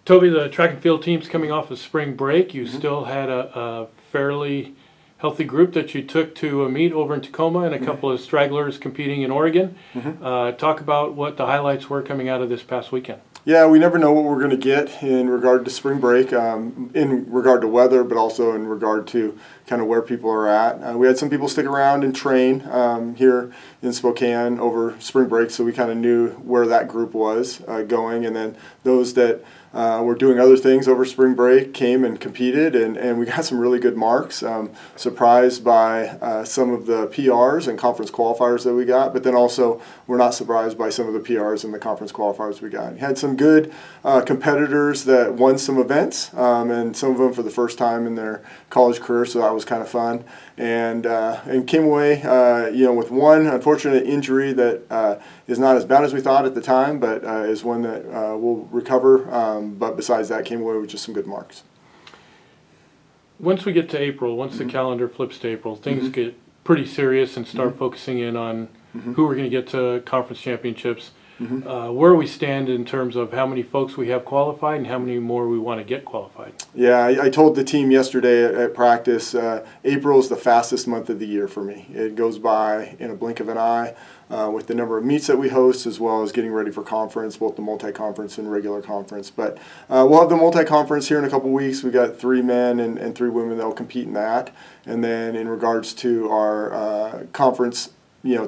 Toby, the track and field team's coming off of spring break. You still had a fairly healthy group that you took to a meet over in Tacoma and a couple of stragglers competing in Oregon. Talk about what the highlights were coming out of this past weekend. Yeah, we never know what we're going to get in regard to spring break, in regard to weather, but also in regard to kind of where people are at. We had some people stick around and train here in Spokane over spring break, so we kind of knew where that group was going. And then those that were doing other things over spring break came and competed, and we got some really good marks. Surprised by some of the PRs and conference qualifiers that we got, but then also we're not surprised by some of the PRs and the conference qualifiers we got. We had some good competitors that won some events, and some of them for the first time in their college career, so that was kind of fun. And came away with one unfortunate injury that is not as bad as we thought at the time, but is one that will recover. But besides that, came away with just some good marks. Once we get to April, once the calendar flips to April, things get pretty serious and start focusing in on who we're going to get to conference championships. Where we stand in terms of how many folks we have qualified and how many more we want to get qualified. Yeah, I told the team yesterday at practice, April is the fastest month of the year for me. It goes by in a blink of an eye with the number of meets that we host, as well as getting ready for conference, both the multi-conference and regular conference. But we'll have the multi-conference here in a couple weeks. We've got 3 men and 3 women that will compete in that. And then in regards to our conference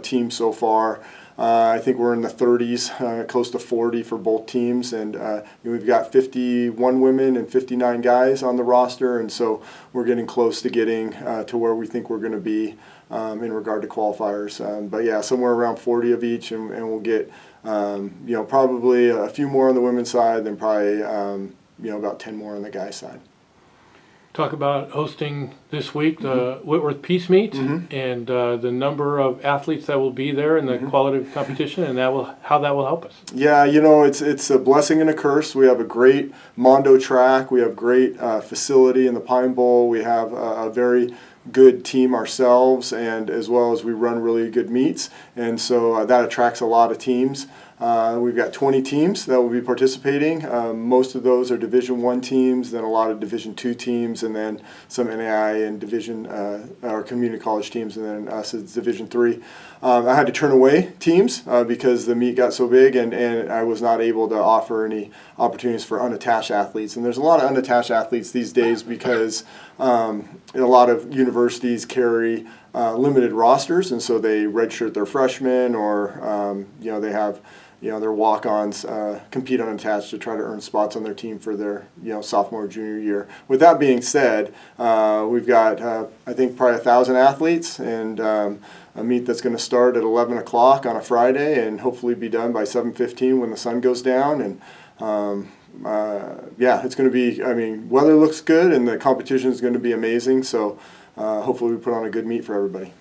team so far, I think we're in the 30s, close to 40 for both teams, and we've got 51 women and 59 guys on the roster, and so we're getting close to getting to where we think we're going to be in regard to qualifiers. But yeah, somewhere around 40 of each, and we'll get probably a few more on the women's side, then probably about 10 more on the guys' side. Talk about hosting this week the Whitworth Peace Meet and the number of athletes that will be there and the quality of competition and how that will help us. Yeah, it's a blessing and a curse. We have a great Mondo track. We have great facility in the Pine Bowl. We have a very good team ourselves, and as well as we run really good meets, and so that attracts a lot of teams. We've got 20 teams that will be participating. Most of those are Division I teams, then a lot of Division II teams, and then some NAI and Division or community college teams, and then us as Division III. I had to turn away teams because the meet got so big, and I was not able to offer any opportunities for unattached athletes. And there's a lot of unattached athletes these days because a lot of universities carry limited rosters, and so they redshirt their freshmen, or they have their walk-ons compete unattached to try to earn spots on their team for their sophomore or junior year. With that being said, we've got I think probably 1,000 athletes, and a meet that's going to start at 11 o'clock on a Friday and hopefully be done by 7:15 when the sun goes down. And it's going to be, weather looks good and the competition is going to be amazing, so hopefully we put on a good meet for everybody.